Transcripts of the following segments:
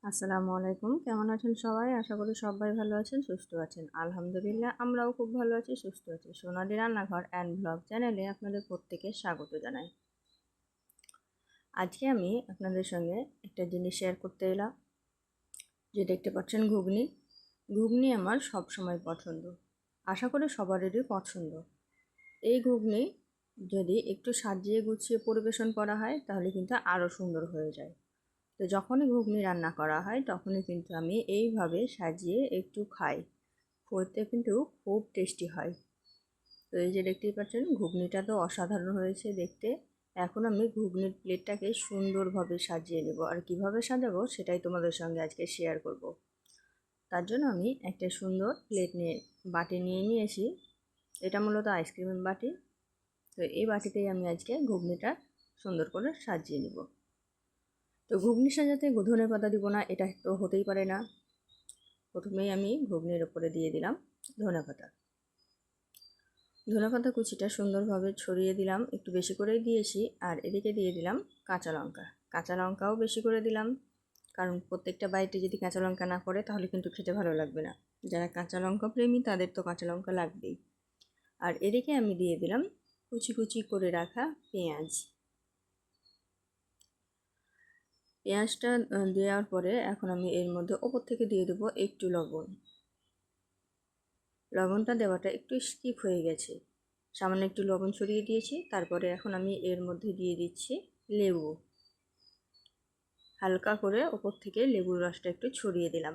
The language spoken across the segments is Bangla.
আসসালামু আলাইকুম। কেমন আছেন সবাই? আশা করি সবাই ভালো আছেন, সুস্থ আছেন। আলহামদুলিল্লাহ আমরাও খুব ভালো আছি, সুস্থ আছি। সোনালী রান্নাঘর অ্যান্ড ব্লগ চ্যানেলে আপনাদের প্রত্যেককে স্বাগত জানাই। আজকে আমি আপনাদের সঙ্গে একটা জিনিস শেয়ার করতে এলাম। যে দেখতে পাচ্ছেন ঘুগনি। ঘুগনি আমার সব সময় পছন্দ। আশা করি সবারই পছন্দ। এই ঘুগনি যদি একটু সাজিয়ে গুছিয়ে পরিবেশন করা হয় তাহলে কিন্তু আরও সুন্দর হয়ে যায়। তো যখনই ঘুগনি রান্না করা হয় তখনই কিন্তু আমি এইভাবে সাজিয়ে একটু খাই। খেতে কিন্তু খুব টেস্টি হয়। তো এই যে দেখতেই পাচ্ছেন ঘুগনিটা তো অসাধারণ হয়েছে দেখতে। এখন আমি ঘুগনির প্লেটটাকে সুন্দরভাবে সাজিয়ে নেব, আর কিভাবে সাজাবো সেটাই তোমাদের সঙ্গে আজকে শেয়ার করব। তার জন্য আমি একটা সুন্দর বাটি নিয়ে নিয়েছি। এটা মূলত আইসক্রিমের বাটি। তো এই বাটিতেই আমি আজকে ঘুগনিটা সুন্দর করে সাজিয়ে নেব। তো ঘুগনি সাজাতে ধনেপাতা দিব না, এটা তো হতেই পারে না। প্রথমেই আমি ঘুগনির ওপরে দিয়ে দিলাম ধনেপাতা। ধনেপাতা কুচিটা সুন্দরভাবে ছড়িয়ে দিলাম, একটু বেশি করেই দিয়েছি। আর এদিকে দিয়ে দিলাম কাঁচা লঙ্কা। কাঁচা লঙ্কাও বেশি করে দিলাম, কারণ প্রত্যেকটা বাইটে যদি কাঁচা লঙ্কা না পড়ে তাহলে কিন্তু খেতে ভালো লাগবে না। যারা কাঁচা লঙ্কা প্রেমী তাদের তো কাঁচা লঙ্কা লাগবেই। আর এদিকে আমি দিয়ে দিলাম কুচি কুচি করে রাখা পেঁয়াজ। পেঁয়াজটা দেওয়ার পরে এখন আমি এর মধ্যে ওপর থেকে দিয়ে দেবো একটু লবণ। লবণটা দেওয়াটা একটু স্কিপ হয়ে গেছে, সামান্য একটু লবণ ছড়িয়ে দিয়েছি। তারপরে এখন আমি এর মধ্যে দিয়ে দিচ্ছি লেবু। হালকা করে ওপর থেকে লেবুর রসটা একটু ছড়িয়ে দিলাম।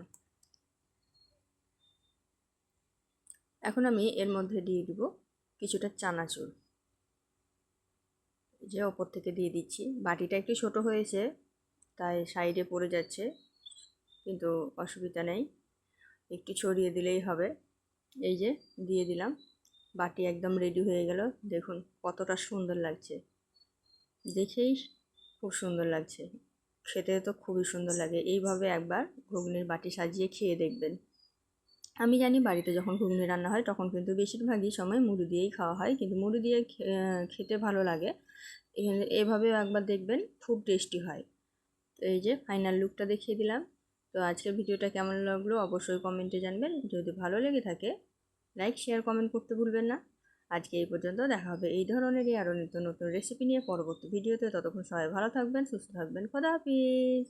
এখন আমি এর মধ্যে দিয়ে দিব কিছুটা চানাচুর, যে ওপর থেকে দিয়ে দিচ্ছি। বাটিটা একটু ছোট হয়েছে তাই সাইডে পড়ে যাচ্ছে, কিন্তু অসুবিধা নেই, একটু ছড়িয়ে দিলেই হবে। এই যে দিয়ে দিলাম। বাটি একদম রেডি হয়ে গেল। দেখুন কতটা সুন্দর লাগছে, দেখেই খুব সুন্দর লাগছে। খেতে তো খুবই সুন্দর লাগে। এইভাবে একবার ঘুগনির বাটি সাজিয়ে খেয়ে দেখবেন। আমি জানি বাড়িতে যখন ঘুগনি রান্না হয় তখন কিন্তু বেশিরভাগই সময় মুড়ি দিয়েই খাওয়া হয়, কিন্তু মুড়ি দিয়ে খেতে ভালো লাগে। এভাবেও একবার দেখবেন, খুব টেস্টি হয়। তো এই যে ফাইনাল লুকটা দেখিয়ে দিলাম। তো আজকের ভিডিওটা কেমন লাগলো অবশ্যই কমেন্টে জানবেন। যদি ভালো লেগে থাকে লাইক শেয়ার কমেন্ট করতে ভুলবেন না। আজকে এই পর্যন্ত। দেখা হবে এই ধরনেরই আরও নিত্য নতুন রেসিপি নিয়ে পরবর্তী ভিডিওতে। ততক্ষণ সবাই ভালো থাকবেন, সুস্থ থাকবেন। খোদা হাফিজ।